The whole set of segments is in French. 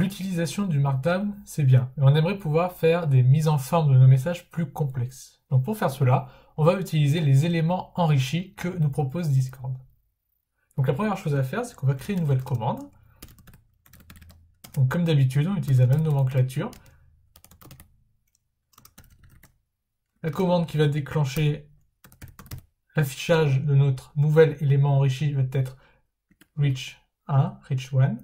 l'utilisation du Markdown, c'est bien, mais on aimerait pouvoir faire des mises en forme de nos messages plus complexes. Donc pour faire cela, on va utiliser les éléments enrichis que nous propose Discord. Donc la première chose à faire, c'est qu'on va créer une nouvelle commande. Donc comme d'habitude, on utilise la même nomenclature. La commande qui va déclencher l'affichage de notre nouvel élément enrichi va être reach1, reach1.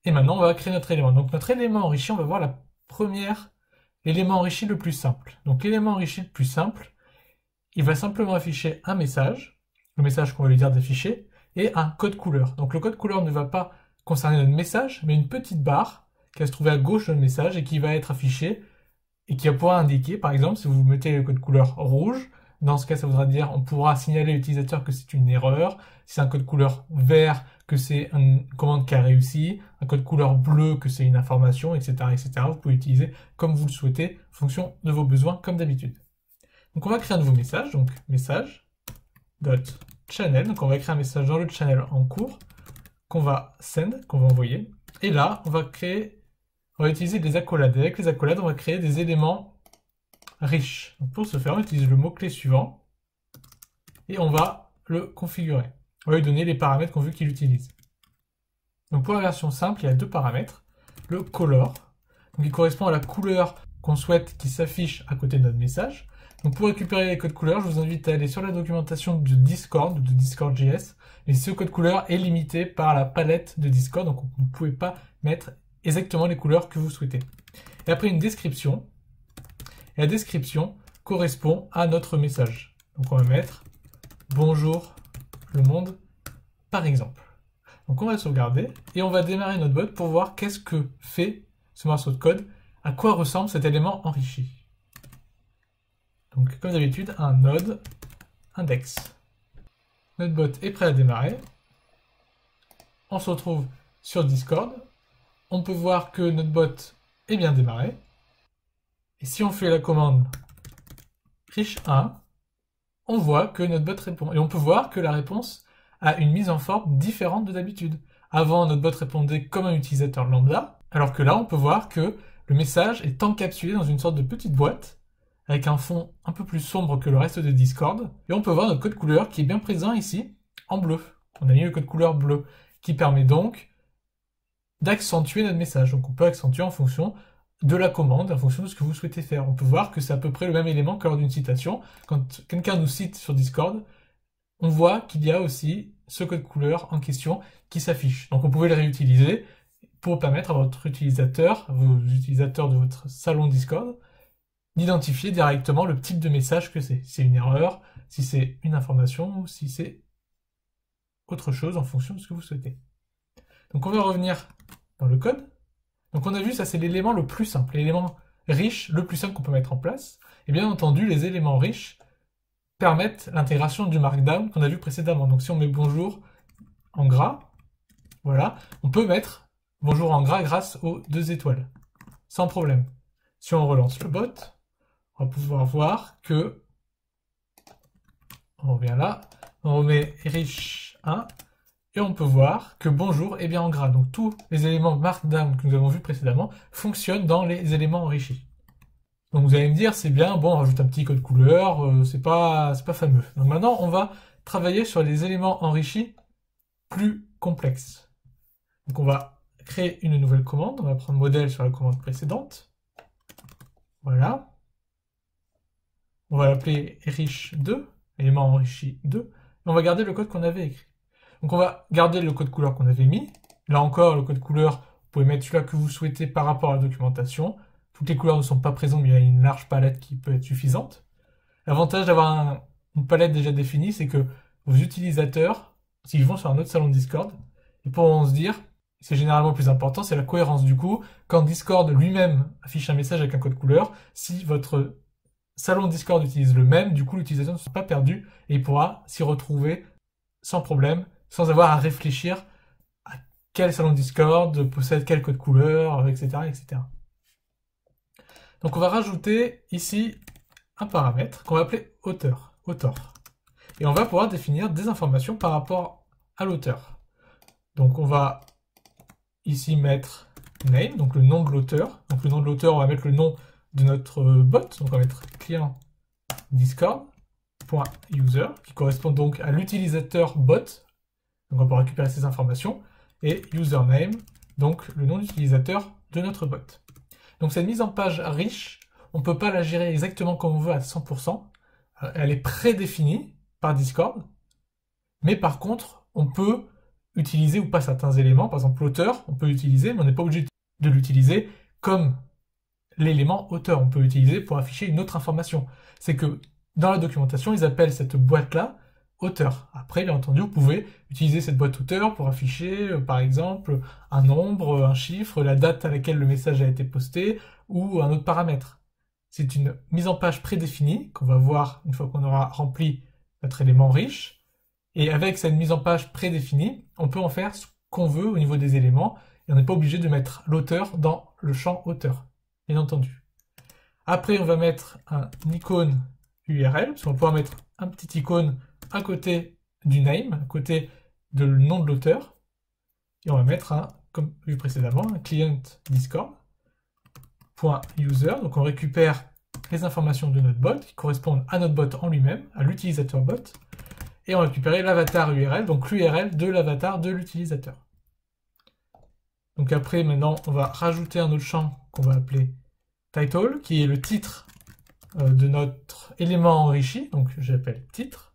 Et maintenant, on va créer notre élément. Donc notre élément enrichi, on va voir la première élément enrichi le plus simple. Donc l'élément enrichi le plus simple, il va simplement afficher un message, le message qu'on va lui dire d'afficher, et un code couleur. Donc le code couleur ne va pas concerner notre message, mais une petite barre qui va se trouver à gauche de notre message et qui va être affichée et qui va pouvoir indiquer, par exemple, si vous mettez le code couleur rouge, dans ce cas, ça voudra dire on pourra signaler à l'utilisateur que c'est une erreur. Si c'est un code couleur vert, que c'est une commande qui a réussi. Un code couleur bleu, que c'est une information, etc., etc. Vous pouvez utiliser comme vous le souhaitez, en fonction de vos besoins, comme d'habitude. Donc on va créer un nouveau message, donc message.channel. Donc on va créer un message dans le channel en cours, qu'on va send, qu'on va envoyer. Et là, on va utiliser des accolades. Et avec les accolades, on va créer des éléments riches. Donc pour ce faire, on utilise le mot-clé suivant et on va le configurer. On va lui donner les paramètres qu'on veut qu'il utilise. Donc pour la version simple, il y a deux paramètres. Le color, donc il correspond à la couleur qu'on souhaite qui s'affiche à côté de notre message. Donc pour récupérer les codes couleurs, je vous invite à aller sur la documentation de Discord, de Discord.js. Mais ce code couleur est limité par la palette de Discord, donc vous ne pouvez pas mettre exactement les couleurs que vous souhaitez. Et après une description. Et la description correspond à notre message. Donc on va mettre bonjour le monde par exemple. Donc on va sauvegarder et on va démarrer notre bot pour voir qu'est-ce que fait ce morceau de code, à quoi ressemble cet élément enrichi. Donc comme d'habitude, un node index. Notre bot est prêt à démarrer. On se retrouve sur Discord. On peut voir que notre bot est bien démarré. Et si on fait la commande reach1, on voit que notre bot répond. Et on peut voir que la réponse a une mise en forme différente de d'habitude. Avant, notre bot répondait comme un utilisateur lambda, alors que là, on peut voir que le message est encapsulé dans une sorte de petite boîte, avec un fond un peu plus sombre que le reste de Discord. Et on peut voir notre code couleur qui est bien présent ici, en bleu. On a mis le code couleur bleu, qui permet donc d'accentuer notre message. Donc on peut accentuer en fonction de la commande, en fonction de ce que vous souhaitez faire. On peut voir que c'est à peu près le même élément que lors d'une citation. Quand quelqu'un nous cite sur Discord, on voit qu'il y a aussi ce code couleur en question qui s'affiche. Donc on pouvait le réutiliser pour permettre à votre utilisateur, à vos utilisateurs de votre salon Discord, d'identifier directement le type de message que c'est. Si c'est une erreur, si c'est une information, ou si c'est autre chose en fonction de ce que vous souhaitez. Donc on va revenir dans le code. Donc on a vu, ça c'est l'élément le plus simple, l'élément riche, le plus simple qu'on peut mettre en place. Et bien entendu, les éléments riches permettent l'intégration du Markdown qu'on a vu précédemment. Donc si on met bonjour en gras, voilà, on peut mettre bonjour en gras grâce aux 2 étoiles, sans problème. Si on relance le bot, on va pouvoir voir que, on revient là, on remet reach1, et on peut voir que bonjour est bien en gras. Donc tous les éléments Markdown que nous avons vus précédemment fonctionnent dans les éléments enrichis. Donc vous allez me dire, c'est bien, bon, on rajoute un petit code couleur, c'est pas fameux. Donc maintenant, on va travailler sur les éléments enrichis plus complexes. Donc on va créer une nouvelle commande, on va prendre modèle sur la commande précédente. Voilà. On va l'appeler rich2, élément enrichi 2, et on va garder le code qu'on avait écrit. Donc on va garder le code couleur qu'on avait mis. Là encore, le code couleur, vous pouvez mettre celui-là que vous souhaitez par rapport à la documentation. Toutes les couleurs ne sont pas présentes, mais il y a une large palette qui peut être suffisante. L'avantage d'avoir une palette déjà définie, c'est que vos utilisateurs, s'ils vont sur un autre salon Discord, ils pourront se dire, c'est généralement le plus important, c'est la cohérence du coup. Quand Discord lui-même affiche un message avec un code couleur, si votre salon Discord utilise le même, du coup l'utilisateur ne sera pas perdu et il pourra s'y retrouver sans problème, sans avoir à réfléchir à quel salon Discord possède quel code couleur, etc., etc. Donc on va rajouter ici un paramètre qu'on va appeler auteur. Et on va pouvoir définir des informations par rapport à l'auteur. Donc on va ici mettre name, donc le nom de l'auteur. Donc le nom de l'auteur, on va mettre le nom de notre bot. Donc on va mettre client discord.user, qui correspond donc à l'utilisateur bot. Donc on peut récupérer ces informations. Et username, donc le nom d'utilisateur de notre bot. Donc cette mise en page riche, on ne peut pas la gérer exactement comme on veut à 100%. Elle est prédéfinie par Discord. Mais par contre, on peut utiliser ou pas certains éléments. Par exemple, l'auteur, on peut l'utiliser, mais on n'est pas obligé de l'utiliser comme l'élément auteur. On peut l'utiliser pour afficher une autre information. C'est que dans la documentation, ils appellent cette boîte-là auteur. Après, bien entendu, vous pouvez utiliser cette boîte auteur pour afficher, par exemple, un nombre, un chiffre, la date à laquelle le message a été posté, ou un autre paramètre. C'est une mise en page prédéfinie qu'on va voir une fois qu'on aura rempli notre élément riche. Et avec cette mise en page prédéfinie, on peut en faire ce qu'on veut au niveau des éléments, et on n'est pas obligé de mettre l'auteur dans le champ auteur, bien entendu. Après, on va mettre un icône URL, parce qu'on va pouvoir mettre un petit icône à côté du name, à côté de le nom de l'auteur, et on va mettre un, comme vu précédemment, un client discord.user, donc on récupère les informations de notre bot qui correspondent à notre bot en lui-même, à l'utilisateur bot, et on va récupérer l'avatar URL, donc l'URL de l'avatar de l'utilisateur. Donc après, maintenant, on va rajouter un autre champ qu'on va appeler title, qui est le titre de notre élément enrichi, donc j'appelle titre.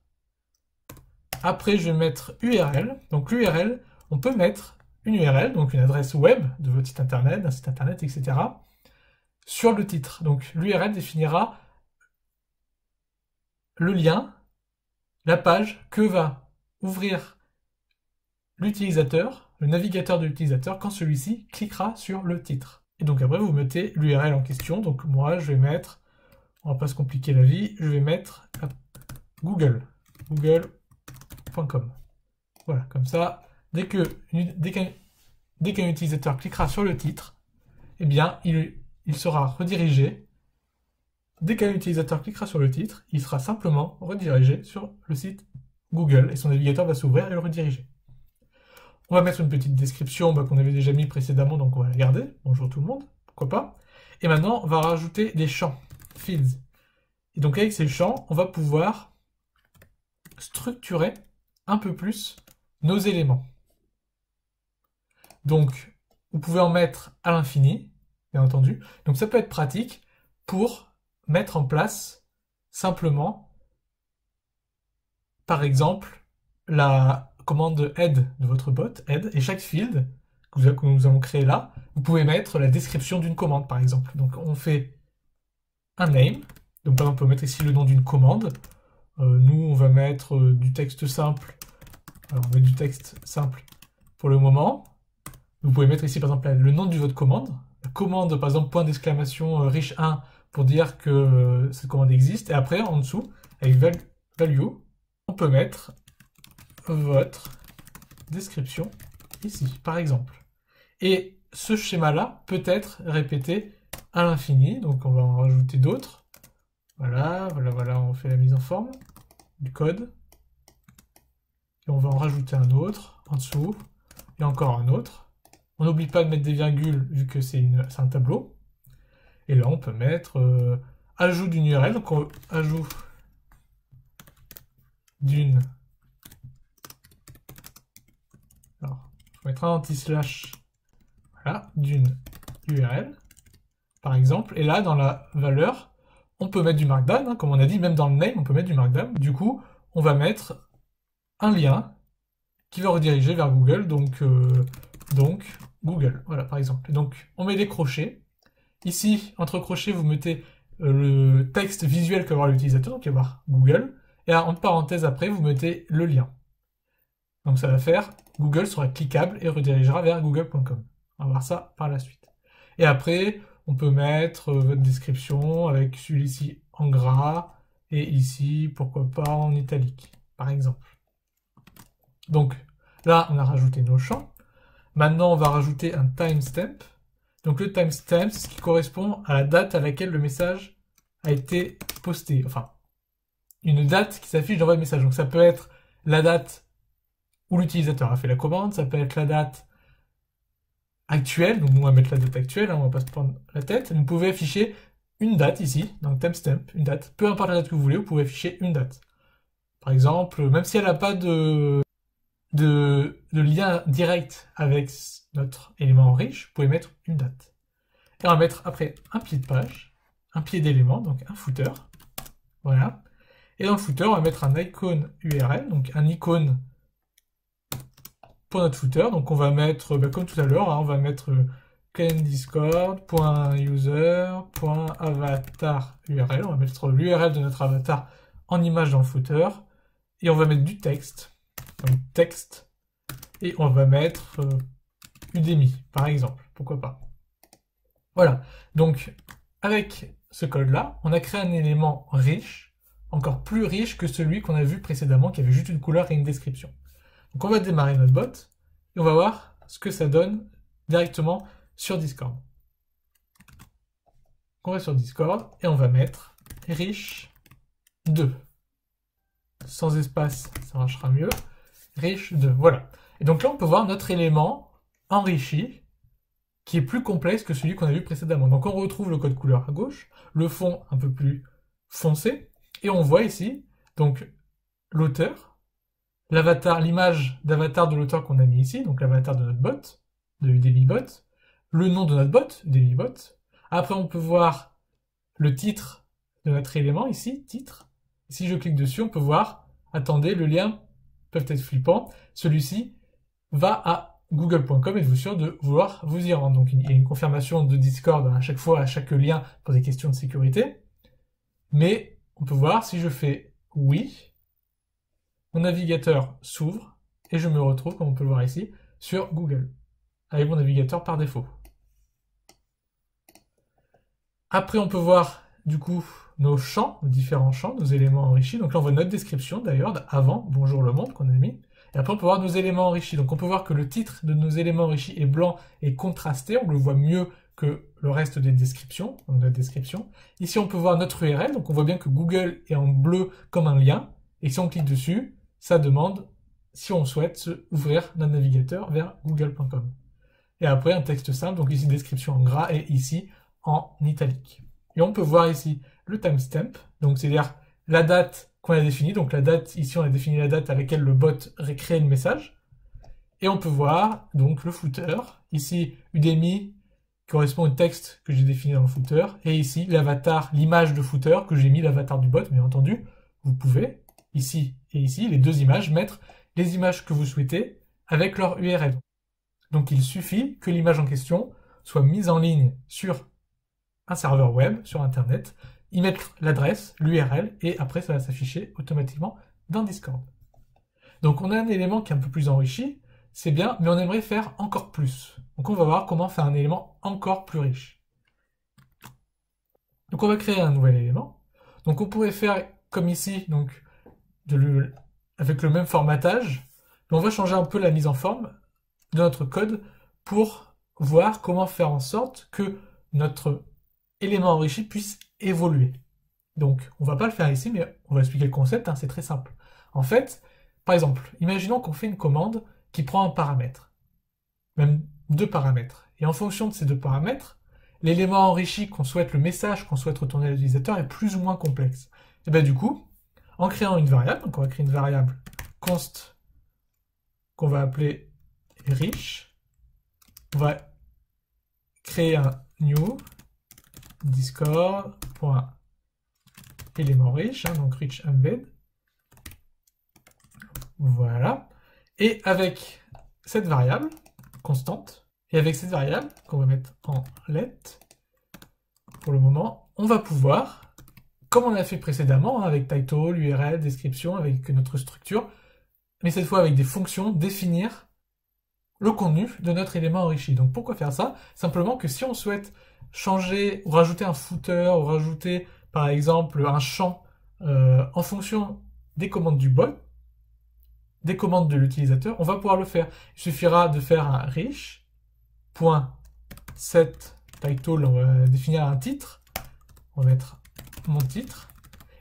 Après, je vais mettre URL. Donc l'URL, on peut mettre une URL, donc une adresse web de votre site internet, d'un site internet, etc. sur le titre. Donc l'URL définira le lien, la page que va ouvrir l'utilisateur, le navigateur de l'utilisateur, quand celui-ci cliquera sur le titre. Et donc après, vous mettez l'URL en question. Donc moi, je vais mettre, on va pas se compliquer la vie, je vais mettre google.com. Voilà, comme ça, dès qu'un utilisateur cliquera sur le titre, eh bien, il sera redirigé. Dès qu'un utilisateur cliquera sur le titre, il sera simplement redirigé sur le site Google et son navigateur va s'ouvrir et le rediriger. On va mettre une petite description qu'on avait déjà mis précédemment, donc on va la garder. Bonjour tout le monde, pourquoi pas. Et maintenant, on va rajouter des champs, fields. Et donc avec ces champs, on va pouvoir structurer un peu plus nos éléments. Donc, vous pouvez en mettre à l'infini, bien entendu. Donc ça peut être pratique pour mettre en place simplement, par exemple, la commande add de votre bot, add, et chaque field que nous allons créer là, vous pouvez mettre la description d'une commande, par exemple. Donc on fait un name, donc par exemple on peut mettre ici le nom d'une commande. Nous on va mettre du texte simple. Alors on met du texte simple pour le moment. Vous pouvez mettre ici par exemple le nom de votre commande. La commande par exemple point d'exclamation riche 1 pour dire que cette commande existe. Et après en dessous, avec value, on peut mettre votre description ici par exemple. Et ce schéma-là peut être répété à l'infini. Donc on va en rajouter d'autres. Voilà, on fait la mise en forme du code. Et on va en rajouter un autre en dessous. Et encore un autre. On n'oublie pas de mettre des virgules vu que c'est un tableau. Et là on peut mettre ajout d'une URL. Donc ajout d'une. Alors, on mettra un anti-slash. Voilà, d'une URL. Par exemple. Et là dans la valeur, on peut mettre du markdown, hein, comme on a dit, même dans le name, on peut mettre du markdown. Du coup, on va mettre un lien qui va rediriger vers Google, donc Google, voilà, par exemple. Et donc, on met des crochets. Ici, entre crochets, vous mettez le texte visuel que va voir l'utilisateur, donc il va voir Google. Et entre parenthèses, après, vous mettez le lien. Donc, ça va faire Google sera cliquable et redirigera vers google.com. On va voir ça par la suite. Et après, on peut mettre votre description avec celui-ci en gras et ici, pourquoi pas, en italique, par exemple. Donc là, on a rajouté nos champs. Maintenant, on va rajouter un timestamp. Donc le timestamp, c'est ce qui correspond à la date à laquelle le message a été posté. Enfin, une date qui s'affiche dans votre message. Donc ça peut être la date où l'utilisateur a fait la commande, ça peut être la date actuel, donc on va mettre la date actuelle, hein, on va pas se prendre la tête. Vous pouvez afficher une date ici, donc timestamp, une date. Peu importe la date que vous voulez, vous pouvez afficher une date. Par exemple, même si elle n'a pas de lien direct avec notre élément riche, vous pouvez mettre une date. Et on va mettre après un pied de page, un pied d'élément, donc un footer. Voilà. Et dans le footer, on va mettre un icône URL, donc un icône pour notre footer. Donc on va mettre, comme tout à l'heure, hein, on va mettre discord.user.avatar URL. On va mettre l'URL de notre avatar en image dans le footer. Et on va mettre du texte, donc texte. Et on va mettre Udemy, par exemple. Pourquoi pas. Voilà. Donc, avec ce code-là, on a créé un élément riche, encore plus riche que celui qu'on a vu précédemment, qui avait juste une couleur et une description. Donc on va démarrer notre bot, et on va voir ce que ça donne directement sur Discord. On va sur Discord, et on va mettre riche 2. Sans espace, ça marchera mieux. Riche 2, voilà. Et donc là, on peut voir notre élément enrichi, qui est plus complexe que celui qu'on a vu précédemment. Donc on retrouve le code couleur à gauche, le fond un peu plus foncé, et on voit ici, donc, l'auteur, l'avatar, l'image d'avatar de l'auteur qu'on a mis ici, donc l'avatar de notre bot, de Udemy Bot, le nom de notre bot, Udemy Bot. Après, on peut voir le titre de notre élément ici, titre. Si je clique dessus, on peut voir, attendez, le lien peut être flippant, celui-ci va à google.com et êtes-vous sûr de vouloir vous y rendre. Donc il y a une confirmation de Discord à chaque fois, à chaque lien pour des questions de sécurité. Mais on peut voir, si je fais oui, mon navigateur s'ouvre et je me retrouve, comme on peut le voir ici, sur Google, avec mon navigateur par défaut. Après, on peut voir, du coup, nos champs, nos différents champs, nos éléments enrichis. Donc là, on voit notre description, d'ailleurs, avant, bonjour le monde, qu'on a mis. Et après, on peut voir nos éléments enrichis. Donc on peut voir que le titre de nos éléments enrichis est blanc et contrasté. On le voit mieux que le reste des descriptions, donc de la description. Ici, on peut voir notre URL. Donc on voit bien que Google est en bleu comme un lien. Et si on clique dessus, ça demande si on souhaite ouvrir notre navigateur vers google.com. Et après, un texte simple. Donc ici, description en gras et ici, en italique. Et on peut voir ici le timestamp. Donc c'est-à-dire la date qu'on a définie. Donc la date, ici on a défini la date à laquelle le bot récrée le message. Et on peut voir donc le footer. Ici, Udemy correspond au texte que j'ai défini dans le footer. Et ici, l'avatar, l'image de footer que j'ai mis, l'avatar du bot, bien entendu. Vous pouvez, ici et ici, les deux images, mettre les images que vous souhaitez avec leur URL. Donc il suffit que l'image en question soit mise en ligne sur un serveur web, sur Internet, y mettre l'adresse, l'URL, et après ça va s'afficher automatiquement dans Discord. Donc on a un élément qui est un peu plus enrichi, c'est bien, mais on aimerait faire encore plus. Donc on va voir comment faire un élément encore plus riche. Donc on va créer un nouvel élément. Donc on pourrait faire comme ici, donc avec le même formatage, mais on va changer un peu la mise en forme de notre code pour voir comment faire en sorte que notre élément enrichi puisse évoluer. Donc, on va pas le faire ici, mais on va expliquer le concept, hein, c'est très simple. En fait, par exemple, imaginons qu'on fait une commande qui prend un paramètre, même deux paramètres. Et en fonction de ces deux paramètres, l'élément enrichi qu'on souhaite, le message qu'on souhaite retourner à l'utilisateur est plus ou moins complexe. Et bien du coup, en créant une variable, donc on va créer une variable const qu'on va appeler rich, on va créer un new discord.élément riche, hein, donc rich embed. Voilà. Et avec cette variable constante, et avec cette variable qu'on va mettre en let, pour le moment, on va pouvoir, comme on a fait précédemment, hein, avec title, URL, description, avec notre structure, mais cette fois avec des fonctions, définir le contenu de notre élément enrichi. Donc pourquoi faire ça? Simplement que si on souhaite changer ou rajouter un footer ou rajouter par exemple un champ en fonction des commandes du bot, des commandes de l'utilisateur, on va pouvoir le faire. Il suffira de faire un rich.setTitle, on va définir un titre, on va mettre mon titre.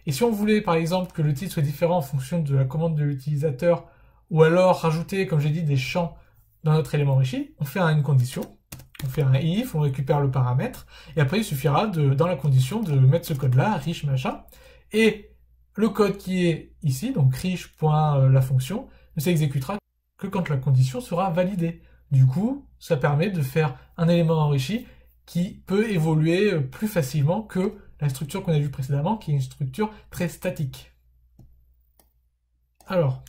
Et si on voulait par exemple que le titre soit différent en fonction de la commande de l'utilisateur, ou alors rajouter, comme j'ai dit, des champs dans notre élément enrichi, on fait une condition, On fait un if, on récupère le paramètre, et après il suffira dans la condition de mettre ce code-là, rich machin, et le code qui est ici, donc rich.la fonction, ne s'exécutera que quand la condition sera validée. Du coup, ça permet de faire un élément enrichi qui peut évoluer plus facilement que la structure qu'on a vue précédemment, qui est une structure très statique. Alors,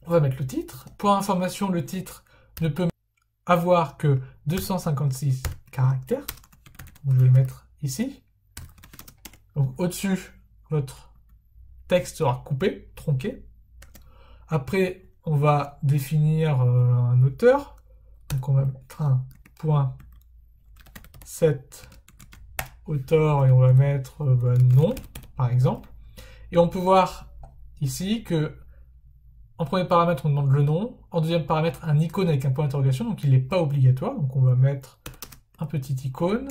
on va mettre le titre. Pour information, le titre ne peut avoir que 256 caractères. Donc, je vais le mettre ici. Donc au-dessus, votre texte sera coupé, tronqué. Après, on va définir un auteur. Donc on va mettre un point set auteur et on va mettre nom, par exemple. Et on peut voir ici que en premier paramètre, on demande le nom. En deuxième paramètre, un icône avec un point d'interrogation. Donc il n'est pas obligatoire. Donc on va mettre un petit icône.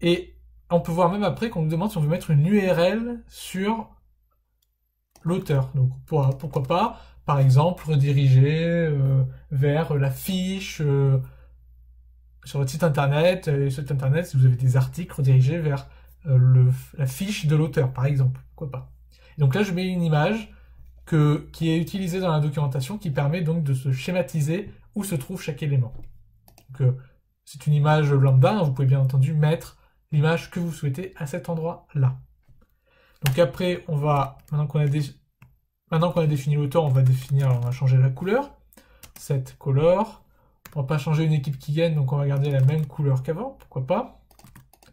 Et on peut voir même après qu'on nous demande si on veut mettre une URL sur l'auteur. Donc pourquoi pas, par exemple, rediriger vers la fiche sur votre site internet. Et sur site internet, si vous avez des articles, rediriger vers la fiche de l'auteur, par exemple. Pourquoi pas. Et donc là, je mets une image qui est utilisée dans la documentation, qui permet donc de se schématiser où se trouve chaque élément. C'est une image lambda, hein, vous pouvez bien entendu mettre l'image que vous souhaitez à cet endroit-là. Donc après, maintenant qu'on a défini l'auteur, on va changer la couleur. Set color. On va pas changer une équipe qui gagne, donc on va garder la même couleur qu'avant, pourquoi pas.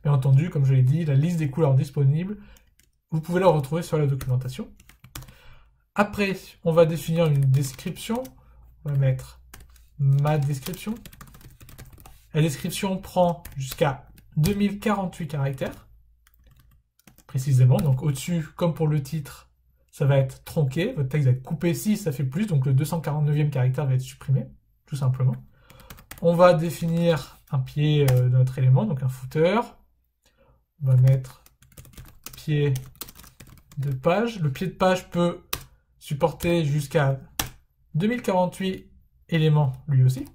Bien entendu, comme je l'ai dit, la liste des couleurs disponibles, vous pouvez la retrouver sur la documentation. Après, on va définir une description. On va mettre ma description. La description prend jusqu'à 2048 caractères, précisément. Donc au-dessus, comme pour le titre, ça va être tronqué. Votre texte va être coupé si ça fait plus, donc le 249e caractère va être supprimé, tout simplement. On va définir un pied de notre élément, donc un footer. On va mettre pied de page. Le pied de page peut supporter jusqu'à 2048 éléments lui aussi.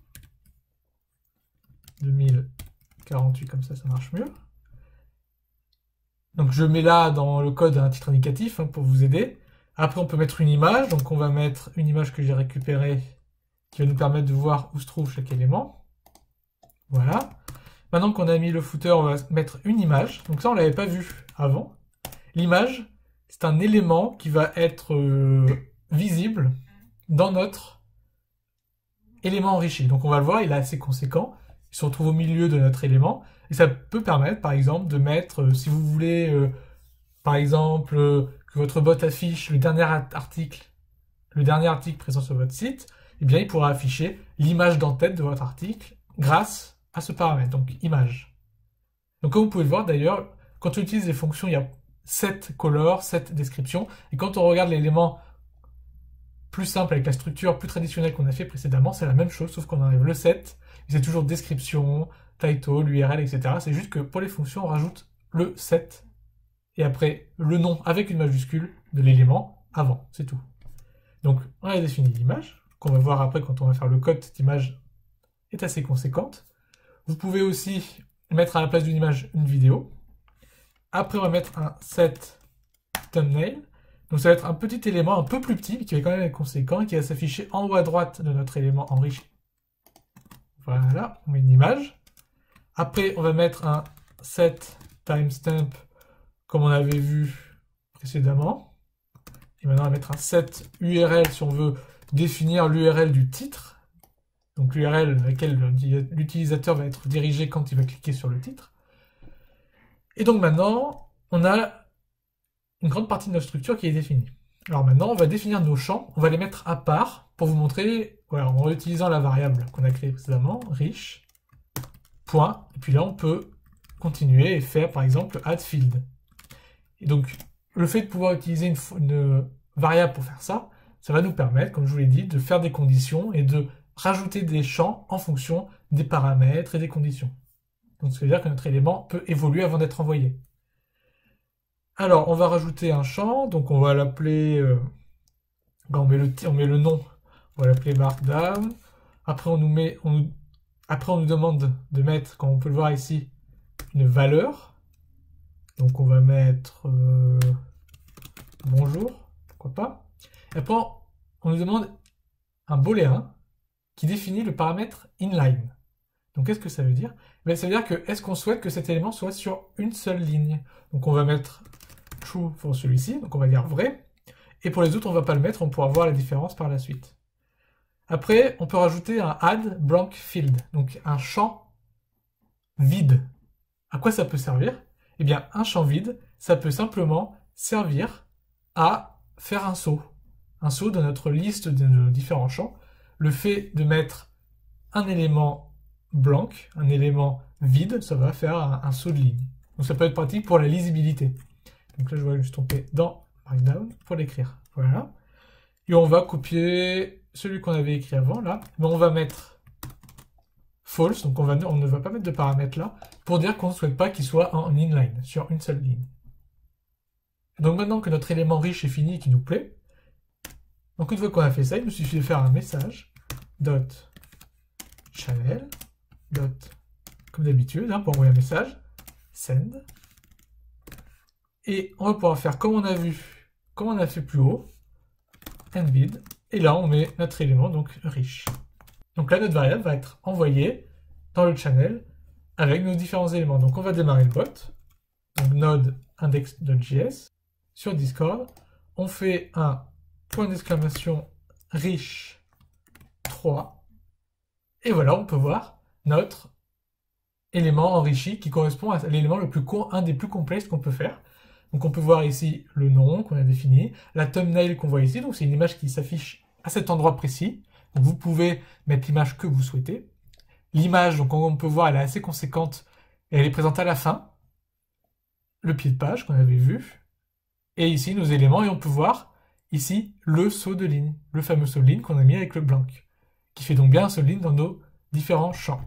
2048, comme ça marche mieux. Donc je mets là dans le code un titre indicatif hein, pour vous aider. Après on peut mettre une image, donc on va mettre une image que j'ai récupérée qui va nous permettre de voir où se trouve chaque élément. Voilà. Maintenant qu'on a mis le footer, on va mettre une image. Donc ça on ne l'avait pas vu avant. L'image, c'est un élément qui va être visible dans notre élément enrichi. Donc on va le voir, il est assez conséquent. Il se retrouve au milieu de notre élément. Et ça peut permettre, par exemple, de mettre, si vous voulez, par exemple, que votre bot affiche le dernier article présent sur votre site, eh bien, il pourra afficher l'image d'en-tête de votre article grâce à ce paramètre, donc image. Donc comme vous pouvez le voir d'ailleurs, quand on utilise les fonctions, il y a set color, set description, et quand on regarde l'élément plus simple avec la structure plus traditionnelle qu'on a fait précédemment, c'est la même chose, sauf qu'on enlève le set, et c'est toujours description, title, l'URL, etc. C'est juste que pour les fonctions, on rajoute le set, et après le nom avec une majuscule de l'élément avant, c'est tout. Donc on a défini l'image, qu'on va voir après quand on va faire le code, cette image est assez conséquente. Vous pouvez aussi mettre à la place d'une image une vidéo. Après on va mettre un set thumbnail. Donc ça va être un petit élément un peu plus petit, mais qui va quand même être conséquent, et qui va s'afficher en haut à droite de notre élément enrichi. Voilà, on met une image. Après on va mettre un set timestamp, comme on avait vu précédemment. Et maintenant on va mettre un set URL si on veut définir l'URL du titre. Donc l'URL à laquelle l'utilisateur va être dirigé quand il va cliquer sur le titre. Et donc maintenant, on a une grande partie de notre structure qui est définie. Alors maintenant, on va définir nos champs, on va les mettre à part pour vous montrer, voilà, en utilisant la variable qu'on a créée précédemment, rich, point, et puis là on peut continuer et faire par exemple add field. Et donc le fait de pouvoir utiliser une variable pour faire ça, ça va nous permettre, comme je vous l'ai dit, de faire des conditions et de rajouter des champs en fonction des paramètres et des conditions. Donc ça veut dire que notre élément peut évoluer avant d'être envoyé. Alors, on va rajouter un champ, donc on va l'appeler, on met le nom, on va l'appeler markdown. Après, on nous Après, on nous demande de mettre, comme on peut le voir ici, une valeur. Donc, on va mettre bonjour, pourquoi pas. Et après, on nous demande un booléen qui définit le paramètre inline. Donc, qu'est-ce que ça veut dire? Ben, ça veut dire que est-ce qu'on souhaite que cet élément soit sur une seule ligne? Donc, on va mettre true pour celui-ci, donc on va dire vrai. Et pour les autres, on ne va pas le mettre, on pourra voir la différence par la suite. Après, on peut rajouter un add blank field, donc un champ vide. À quoi ça peut servir? Eh bien, un champ vide, ça peut simplement servir à faire un saut. Un saut dans notre liste de nos différents champs. Le fait de mettre un élément blanc, un élément vide, ça va faire un saut de ligne. Donc ça peut être pratique pour la lisibilité. Donc là, je vais juste tomber dans Markdown pour l'écrire. Voilà. Et on va copier celui qu'on avait écrit avant, là. Mais on va mettre false, donc on ne va pas mettre de paramètres là, pour dire qu'on ne souhaite pas qu'il soit en inline, sur une seule ligne. Donc maintenant que notre élément riche est fini et qui nous plaît, donc une fois qu'on a fait ça, il nous suffit de faire un message, dot channel, dot, comme d'habitude, hein, pour envoyer un message, send, et on va pouvoir faire comme on a vu, comme on a fait plus haut, endVid, et là on met notre élément, donc riche. Donc là notre variable va être envoyée dans le channel avec nos différents éléments. Donc on va démarrer le bot, donc node index.js, sur Discord, on fait un point d'exclamation riche 3, et voilà, on peut voir notre élément enrichi qui correspond à l'élément un des plus complexes qu'on peut faire. Donc on peut voir ici le nom qu'on a défini, la thumbnail qu'on voit ici, donc c'est une image qui s'affiche à cet endroit précis. Donc vous pouvez mettre l'image que vous souhaitez. L'image, donc on peut voir, elle est assez conséquente et elle est présente à la fin. Le pied de page qu'on avait vu. Et ici nos éléments, et on peut voir ici le saut de ligne, le fameux saut de ligne qu'on a mis avec le blanc, qui fait donc bien un saut de ligne dans nos différents champs.